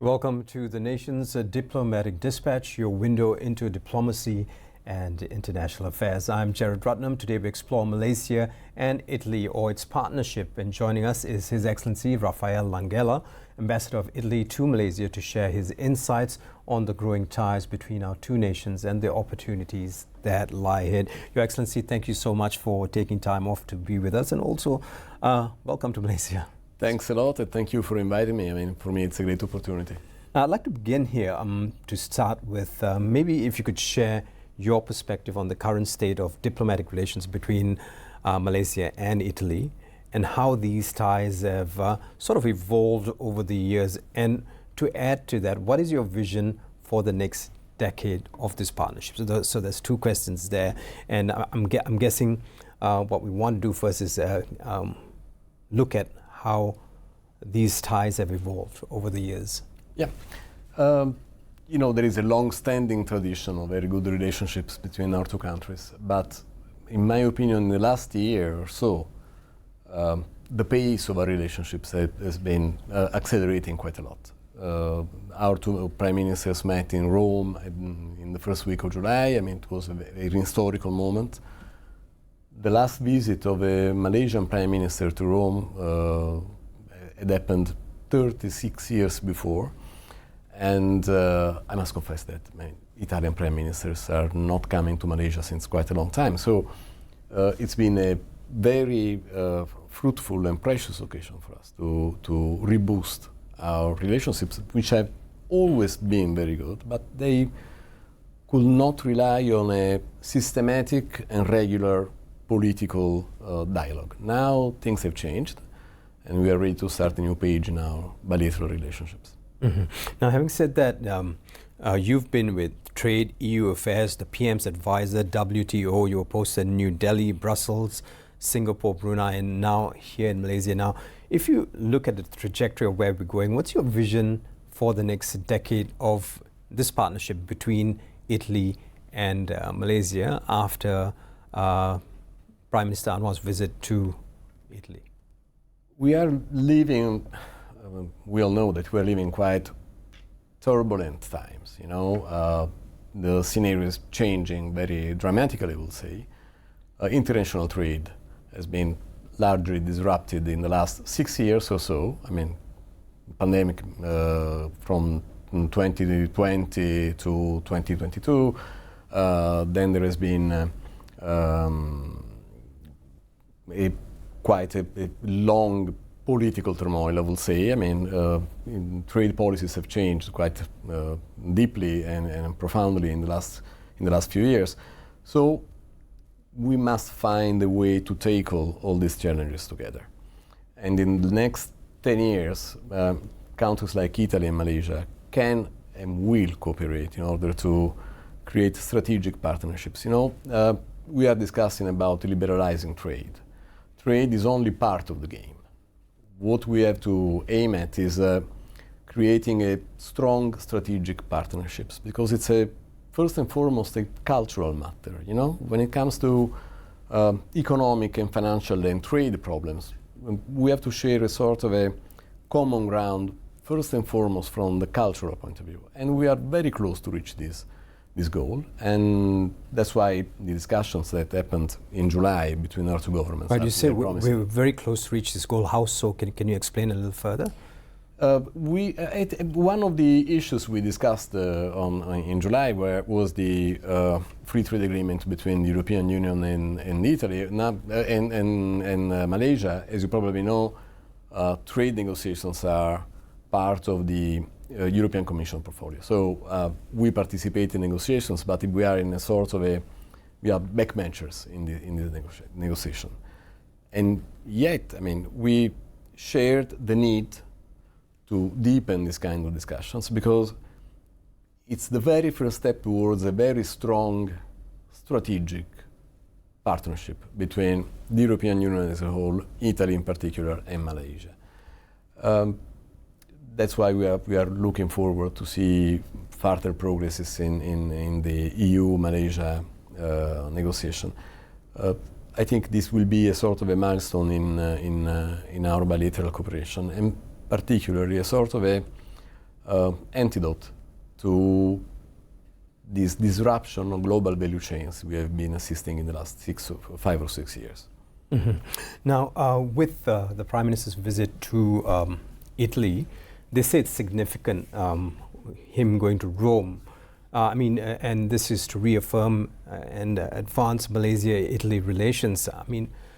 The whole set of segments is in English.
Welcome to the nation's diplomatic dispatch, your window into diplomacy and international affairs. I'm GERARD RATNAM. Today we explore Malaysia and Italy, or its partnership. And joining us is His Excellency RAFFAELE LANGELLA, Ambassador of Italy to Malaysia, to share his insights on the growing ties between our two nations and the opportunities that lie ahead. Your Excellency, thank you so much for taking time off to be with us, and also welcome to Malaysia. Thanks a lot, and thank you for inviting me. I mean, for me, it's a great opportunity. I'd like to begin here to start with maybe if you could share your perspective on the current state of diplomatic relations between Malaysia and Italy, and how these ties have sort of evolved over the years. And to add to that, what is your vision for the next decade of this partnership? So there's two questions there, and I'm guessing what we want to do first is look at how these ties have evolved over the years. Yeah. You know, there is a long-standing tradition of very good relationships between our two countries, but in my opinion, in the last year or so, the pace of our relationships has been accelerating quite a lot. Our two prime ministers met in Rome in the first week of July. I mean, it was a very historical moment. The last visit of a Malaysian prime minister to Rome had happened 36 years before. And I must confess that Italian prime ministers are not coming to Malaysia since quite a long time. So it's been a very fruitful and precious occasion for us to reboost our relationships, which have always been very good, but they could not rely on a systematic and regular political dialogue. Now things have changed, and we are ready to start a new page in our bilateral relationships. Mm-hmm. Now, having said that, you've been with Trade, EU Affairs, the PM's advisor, WTO. You were posted in New Delhi, Brussels, Singapore, Brunei, and now here in Malaysia. Now, if you look at the trajectory of where we're going, what's your vision for the next decade of this partnership between Italy and Malaysia after Prime Minister Anwar's visit to Italy? We are living, we all know that we're living quite turbulent times. You know, the scenario is changing very dramatically, we'll say. International trade has been largely disrupted in the last 6 years or so. I mean, pandemic from 2020 to 2022. Then there has been quite a long political turmoil, I will say. I mean, trade policies have changed quite deeply and profoundly in the last few years. So we must find a way to tackle all these challenges together. And in the next 10 years, countries like Italy and Malaysia can and will cooperate in order to create strategic partnerships. You know, we are discussing about liberalizing trade. Trade is only part of the game. What we have to aim at is creating a strong strategic partnerships, because it's first and foremost a cultural matter. You know, when it comes to economic and financial and trade problems, we have to share a sort of a common ground, first and foremost from the cultural point of view. And we are very close to reach this goal, and that's why the discussions that happened in July between our two governments. Right, you say we're very close to reach this goal. How so? Can you explain a little further? One of the issues we discussed in July was the free trade agreement between the European Union and Italy and Malaysia. As you probably know, trade negotiations are part of the European Commission portfolio. So we participate in negotiations, but we are in a sort of we are backbenchers in the negotiation. And yet, I mean, we shared the need to deepen this kind of discussions, because it's the very first step towards a very strong strategic partnership between the European Union as a whole, Italy in particular, and Malaysia. That's why we are looking forward to see further progresses in the EU-Malaysia negotiation. I think this will be a sort of a milestone in our bilateral cooperation, and particularly a sort of a antidote to this disruption of global value chains we have been assisting in the last 5 or 6 years. Mm-hmm. Now, with the Prime Minister's visit to Italy, they say it's significant, him going to Rome. And this is to reaffirm and advance Malaysia-Italy relations.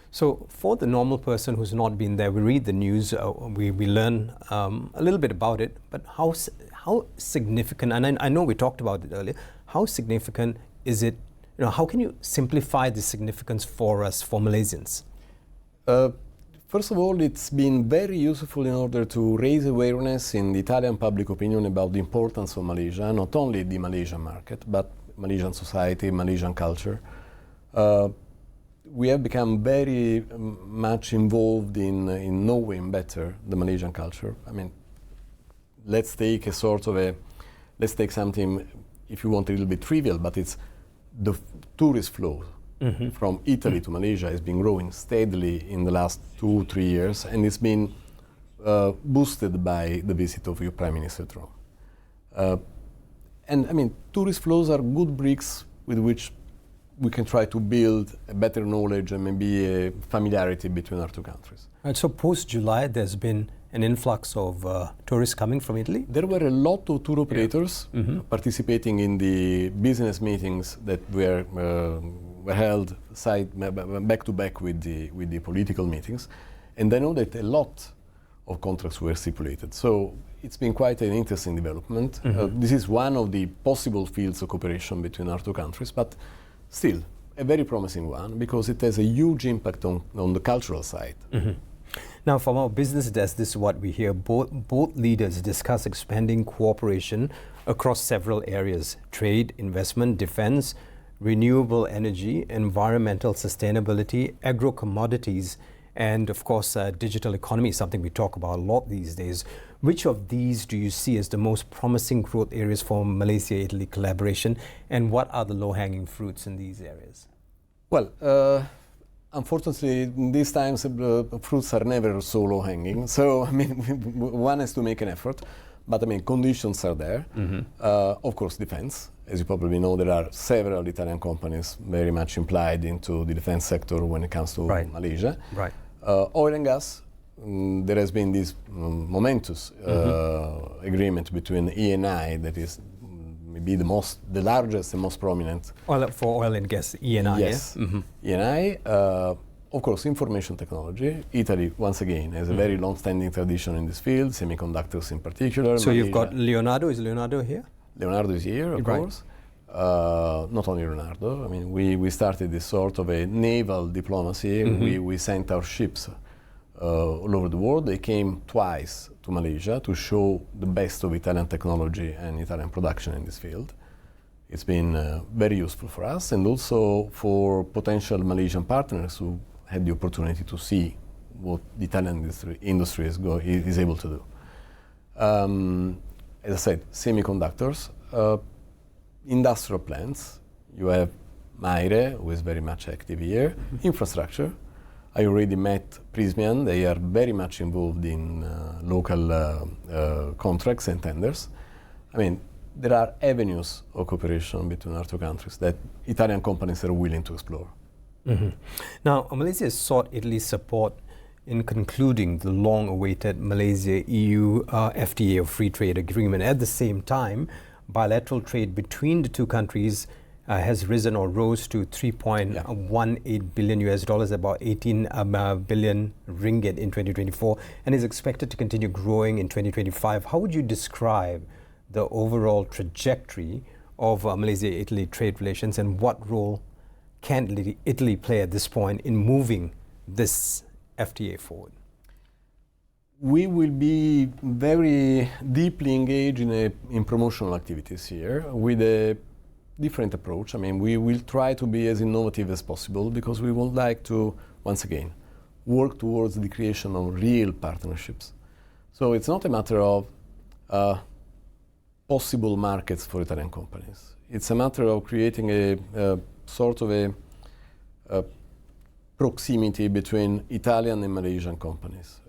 So for the normal person who's not been there, we read the news, we learn a little bit about it, but how significant, and I know we talked about it earlier, how significant is it? How can you simplify the significance for us, for Malaysians? First of all, it's been very useful in order to raise awareness in the Italian public opinion about the importance of Malaysia, not only the Malaysian market, but Malaysian society, Malaysian culture. We have become very much involved in knowing better the Malaysian culture. Let's take something, if you want, a little bit trivial, but it's the tourist flow. Mm-hmm. From Italy to Malaysia has been growing steadily in the last 2-3 years, and it's been boosted by the visit of your Prime Minister to Rome. Tourist flows are good bricks with which we can try to build a better knowledge and maybe a familiarity between our two countries. And so post-July, there's been an influx of tourists coming from Italy? There were a lot of tour operators participating in the business meetings that were held back to back with the political meetings, and I know that a lot of contracts were stipulated. So it's been quite an interesting development. This is one of the possible fields of cooperation between our two countries, but still a very promising one because it has a huge impact on the cultural side. Now, from our business desk, this is what we hear. Both leaders discuss expanding cooperation across several areas: trade, investment, defense, renewable energy, environmental sustainability, agro-commodities, and of course, digital economy, something we talk about a lot these days. Which of these do you see as the most promising growth areas for Malaysia-Italy collaboration, and what are the low-hanging fruits in these areas? Well, unfortunately, these times fruits are never so low-hanging. So, one has to make an effort, but conditions are there. Of course, defense. As you probably know, there are several Italian companies very much implied into the defense sector when it comes to Malaysia. Right. Oil and gas. There has been this momentous agreement between ENI, that is maybe the largest and most prominent. For oil and gas, ENI. Yes, ENI. Of course, information technology. Italy, once again, has a very long-standing tradition in this field, semiconductors in particular. So you've got Leonardo. Is Leonardo here? Leonardo is here, of course. Not only Leonardo. We started this sort of a naval diplomacy. We sent our ships all over the world. They came twice to Malaysia to show the best of Italian technology and Italian production in this field. It's been very useful for us and also for potential Malaysian partners who had the opportunity to see what the Italian industry is able to do. As I said, semiconductors, industrial plants. You have Maire, who is very much active here. Infrastructure. I already met Prismian. They are very much involved in local contracts and tenders. There are avenues of cooperation between our two countries that Italian companies are willing to explore. Now, Malaysia has sought Italy's support in concluding the long-awaited Malaysia-EU FTA, or Free Trade Agreement. At the same time, bilateral trade between the two countries has risen or rose to $3.18 billion US, about 18 billion ringgit in 2024, and is expected to continue growing in 2025. How would you describe the overall trajectory of Malaysia-Italy trade relations, and what role can Italy play at this point in moving this FTA forward? We will be very deeply engaged in promotional activities here with a different approach. We will try to be as innovative as possible because we would like to, once again, work towards the creation of real partnerships. So it's not a matter of possible markets for Italian companies. It's a matter of creating a sort of a proximity between Italian and Malaysian companies.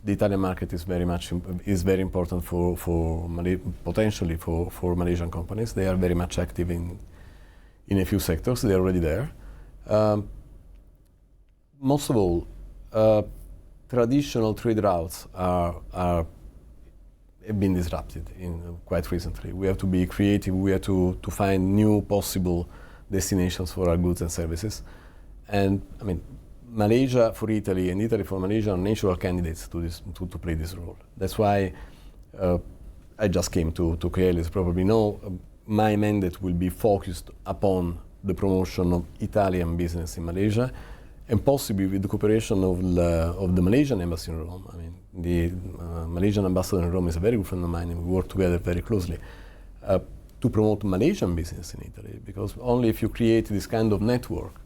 the Italian market is very important potentially for Malaysian companies. They are very much active in a few sectors. They are already there. Most of all, traditional trade routes have been disrupted quite recently. We have to be creative. We have to find new possible destinations for our goods and services. And I mean, Malaysia for Italy and Italy for Malaysia are natural candidates to play this role. That's why I just came to KL, as you probably know. My mandate will be focused upon the promotion of Italian business in Malaysia, and possibly with the cooperation of the Malaysian embassy in Rome. I mean, the Malaysian ambassador in Rome is a very good friend of mine, and we work together very closely to promote Malaysian business in Italy, because only if you create this kind of network,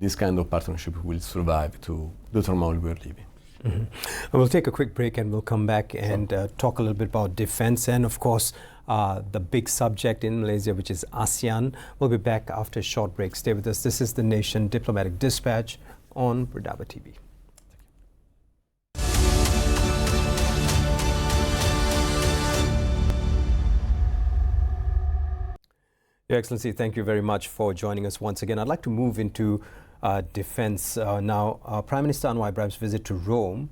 this kind of partnership will survive to the turmoil we're living. Mm-hmm. We'll take a quick break and we'll come back and talk a little bit about defense and, of course, the big subject in Malaysia, which is ASEAN. We'll be back after a short break. Stay with us. This is the Nation Diplomatic Dispatch on Berdaba TV. Your Excellency, thank you very much for joining us once again. I'd like to move into defense. Now, Prime Minister Anwar Ibrahim's visit to Rome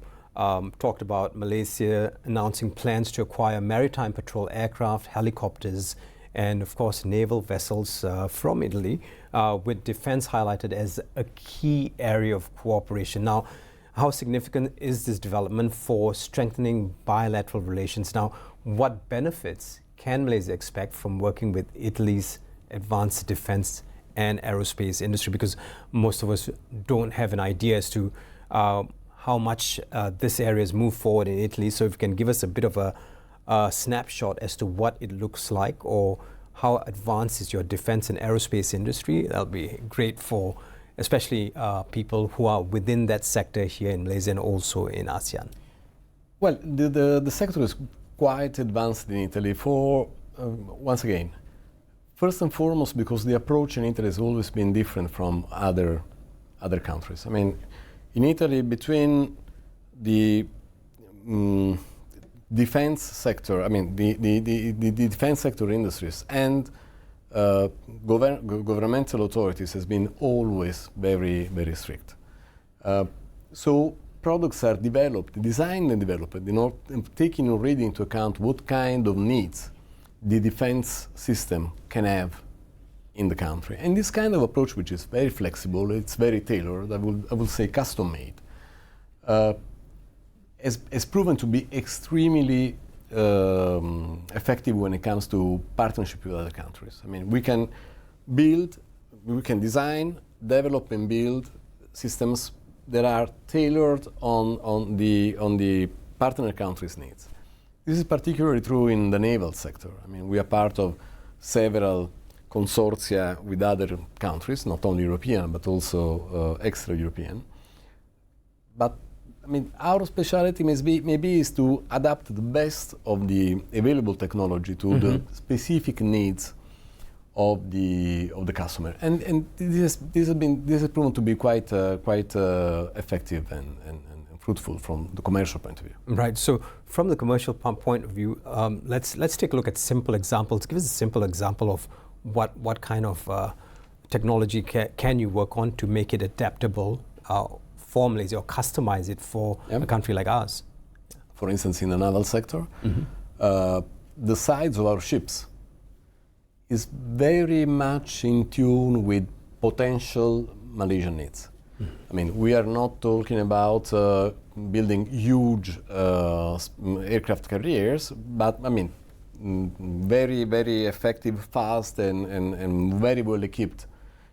talked about Malaysia announcing plans to acquire maritime patrol aircraft, helicopters, and of course naval vessels from Italy, with defense highlighted as a key area of cooperation. Now, how significant is this development for strengthening bilateral relations? Now, what benefits can Malaysia expect from working with Italy's advanced defense and aerospace industry? Because most of us don't have an idea as to how much this area has moved forward in Italy. So if you can give us a bit of a snapshot as to what it looks like, or how advanced is your defense and aerospace industry, that'll be great for especially people who are within that sector here in Malaysia and also in ASEAN. Well, the sector is quite advanced in Italy for, once again, first and foremost because the approach in Italy has always been different from other countries. I mean, in Italy, between the defense sector, I mean, the defense sector industries and governmental authorities has been always very, very strict. So products are developed, designed and developed, taking already into account what kind of needs the defense system can have in the country. And this kind of approach, which is very flexible, it's very tailored, I will say custom-made, has proven to be extremely effective when it comes to partnership with other countries. I mean, we can design, develop and build systems that are tailored on the partner country's needs. This is particularly true in the naval sector. I mean, we are part of several consortia with other countries, not only European, but also extra-European. But I mean, our specialty maybe is to adapt the best of the available technology to the specific needs of the customer, and this has proven to be quite effective and fruitful from the commercial point of view. Right. So, from the commercial point of view, let's take a look at simple examples. Give us a simple example of what kind of technology can you work on to make it adaptable for Malaysia, or customize it for a country like ours. For instance, in the naval sector, the size of our ships is very much in tune with potential Malaysian needs. I mean, we are not talking about building huge aircraft carriers, but I mean, very, very effective, fast, and very well equipped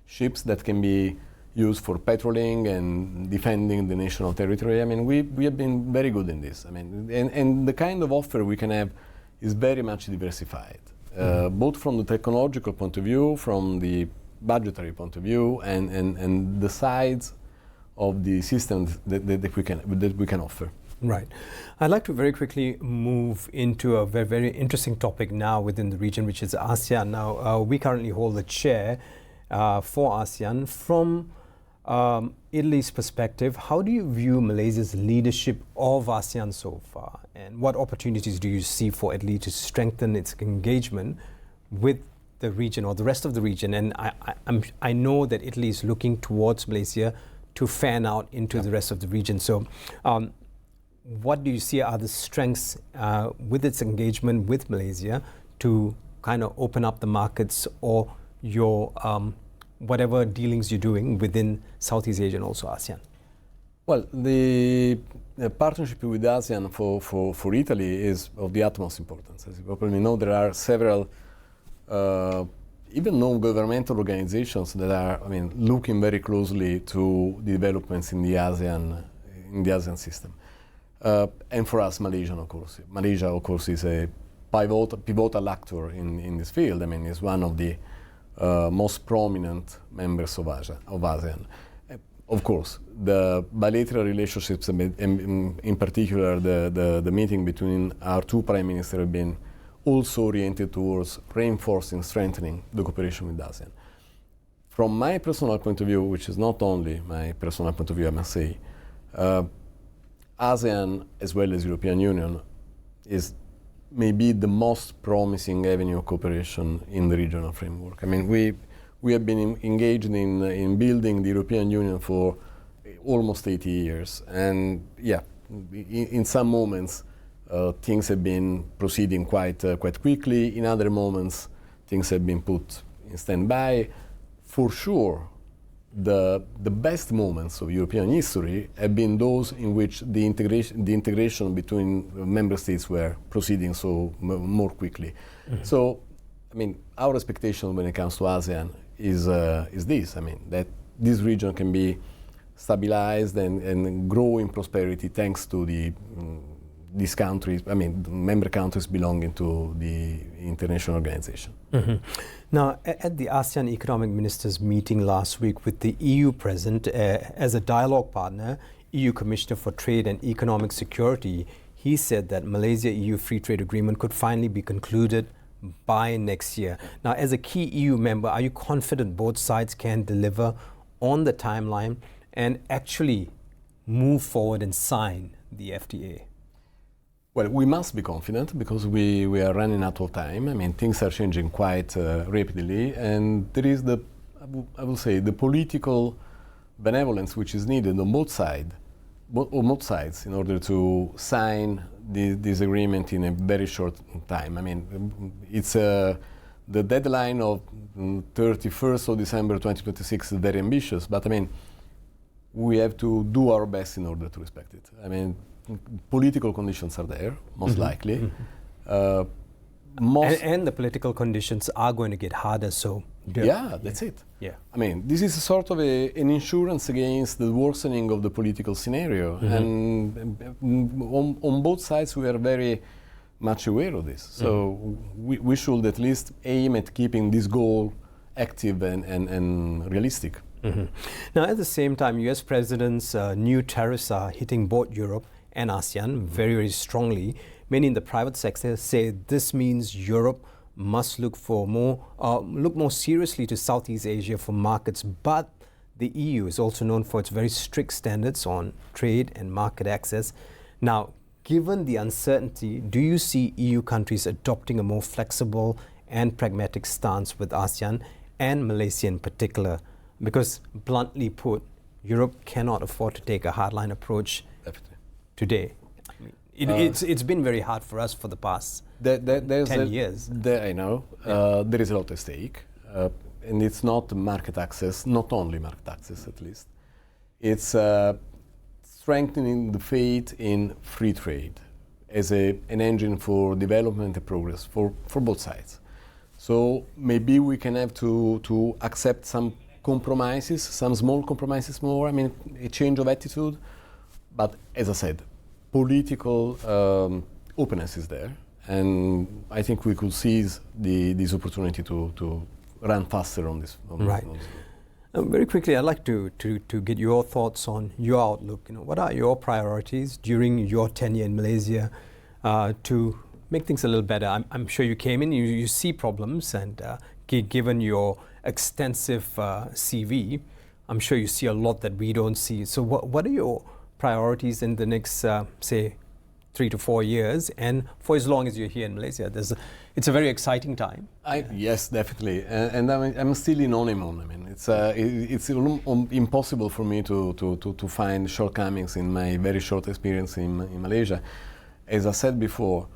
ships that can be used for patrolling and defending the national territory. I mean, we have been very good in this. I mean, and the kind of offer we can have is very much diversified, both from the technological point of view, from the budgetary point of view, and the sides of the systems that we can offer. Right. I'd like to very quickly move into a very, very interesting topic now within the region, which is ASEAN. Now, we currently hold the chair for ASEAN from Italy's perspective, how do you view Malaysia's leadership of ASEAN so far? And what opportunities do you see for Italy to strengthen its engagement with the region or the rest of the region? And I know that Italy is looking towards Malaysia to fan out into the rest of the region. So what do you see are the strengths with its engagement with Malaysia to kind of open up the markets or your whatever dealings you're doing within Southeast Asia and also ASEAN? Well, the partnership with ASEAN for Italy is of the utmost importance. As you probably know, there are several even non-governmental organizations that are, looking very closely to the developments in the ASEAN system. And for us, Malaysia, of course, is a pivotal actor in this field. It's one of the most prominent members of ASEAN. Of course, the bilateral relationships, in particular the meeting between our two prime ministers, have been also oriented towards reinforcing, strengthening the cooperation with ASEAN. From my personal point of view, which is not only my personal point of view, I must say, ASEAN as well as European Union is maybe the most promising avenue of cooperation in the regional framework. We have been engaged in building the European Union for almost 80 years, and in some moments things have been proceeding quite quickly. In other moments, things have been put in standby. For sure, the best moments of European history have been those in which the integration between member states were proceeding more quickly. Mm-hmm. So, our expectation when it comes to ASEAN is this: that this region can be stabilized and grow in prosperity thanks to these countries, member countries belonging to the international organization. Mm-hmm. Now, at the ASEAN Economic Ministers meeting last week with the EU present as a dialogue partner, EU Commissioner for Trade and Economic Security, he said that Malaysia-EU Free Trade Agreement could finally be concluded by next year. Now, as a key EU member, are you confident both sides can deliver on the timeline and actually move forward and sign the FTA? Well, we must be confident because we are running out of time. Things are changing quite rapidly, and there is I will say, the political benevolence which is needed on both sides in order to sign this agreement in a very short time. It's the deadline of 31st of December 2026 is very ambitious, but we have to do our best in order to respect it. Political conditions are there, most likely. And the political conditions are going to get harder, so... that's it. Yeah. This is a sort of an insurance against the worsening of the political scenario. Mm-hmm. And on both sides, we are very much aware of this. So we should at least aim at keeping this goal active and realistic. Mm-hmm. Now, at the same time, US President's new tariffs are hitting both Europe and ASEAN very, very strongly. Many in the private sector say this means Europe must look more seriously to Southeast Asia for markets, but the EU is also known for its very strict standards on trade and market access. Now, given the uncertainty, do you see EU countries adopting a more flexible and pragmatic stance with ASEAN and Malaysia in particular? Because, bluntly put, Europe cannot afford to take a hardline approach today. It's been very hard for us for the past 10 years. I know. There is a lot at stake. And it's not market access, not only market access at least. It's strengthening the faith in free trade as an engine for development and progress for both sides. So maybe we can have to accept some compromises, some small compromises more, a change of attitude. But as I said, political openness is there, and I think we could seize this opportunity to run faster on this. Right. Very quickly, I'd like to get your thoughts on your outlook. What are your priorities during your tenure in Malaysia to make things a little better? I'm sure you came in, you see problems, and given your extensive CV, I'm sure you see a lot that we don't see. So what are your priorities in the next, say, 3 to 4 years, and for as long as you're here in Malaysia? It's a very exciting time. Yes, definitely, and I'm still in honeymoon. I mean, it's impossible for me to find shortcomings in my very short experience in Malaysia. As I said before,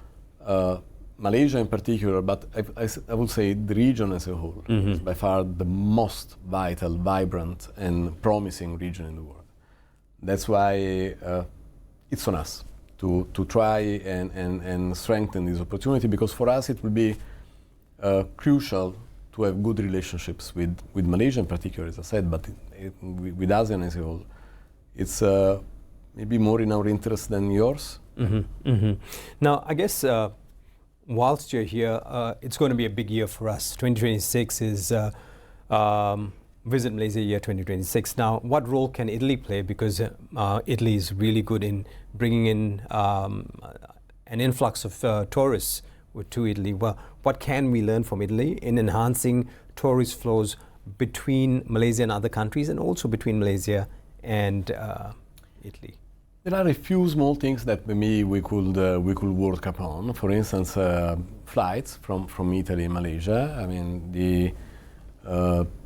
Malaysia in particular, but I would say the region as a whole is by far the most vital, vibrant, and promising region in the world. That's why it's on us to try and strengthen this opportunity, because for us it will be crucial to have good relationships with Malaysia in particular, as I said, but with ASEAN as a whole. It's maybe more in our interest than yours. Now, I guess whilst you're here, it's going to be a big year for us. 2026 is Visit Malaysia Year 2026. Now, what role can Italy play? Because Italy is really good in bringing in an influx of tourists to Italy. Well, what can we learn from Italy in enhancing tourist flows between Malaysia and other countries, and also between Malaysia and Italy? There are a few small things that maybe we could work upon. For instance, flights from Italy and Malaysia. I mean,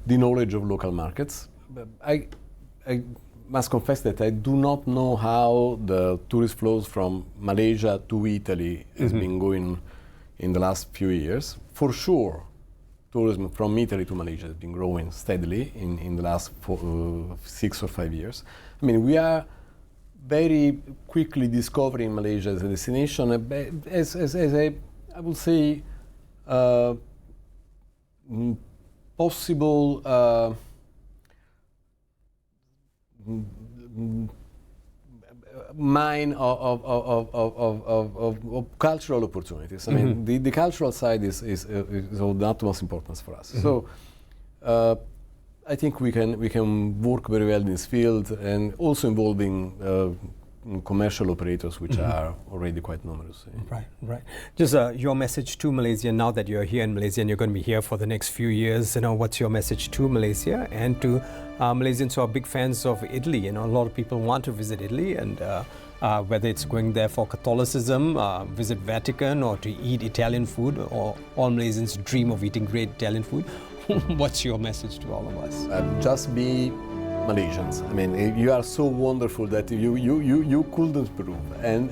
the knowledge of local markets. I must confess that I do not know how the tourist flows from Malaysia to Italy has been going in the last few years. For sure, tourism from Italy to Malaysia has been growing steadily in the last 6 or 5 years. I mean, we are very quickly discovering Malaysia as a destination, as a, I would say, possible mine of cultural opportunities. I mean, the cultural side is of the utmost importance for us. So I think we can work very well in this field, and also involving commercial operators, which are already quite numerous. Right. Just your message to Malaysia, now that you're here in Malaysia and you're going to be here for the next few years. What's your message to Malaysia and to Malaysians who are big fans of Italy? A lot of people want to visit Italy, and whether it's going there for Catholicism, visit Vatican, or to eat Italian food, or all Malaysians dream of eating great Italian food. What's your message to all of us? Just be Malaysians. I mean, you are so wonderful that you couldn't prove. And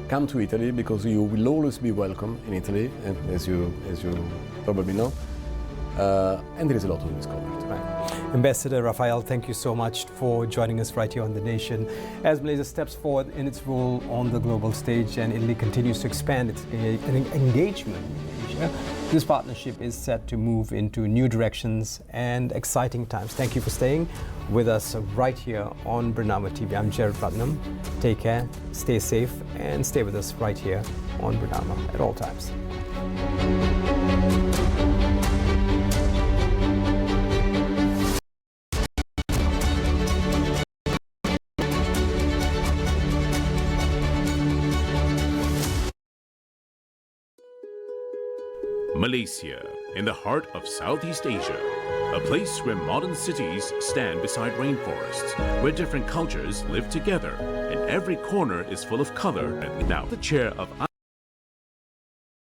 come to Italy, because you will always be welcome in Italy, and as you probably know. And there is a lot to discover. Right. Ambassador Raffaele, thank you so much for joining us right here on The Nation. As Malaysia steps forward in its role on the global stage and Italy continues to expand its engagement in Asia, this partnership is set to move into new directions and exciting times. Thank you for staying with us right here on Bernama TV. I'm GERARD. Take care, stay safe, and stay with us right here on Bernama at all times. Malaysia, in the heart of Southeast Asia, a place where modern cities stand beside rainforests, where different cultures live together, and every corner is full of color. And now the chair of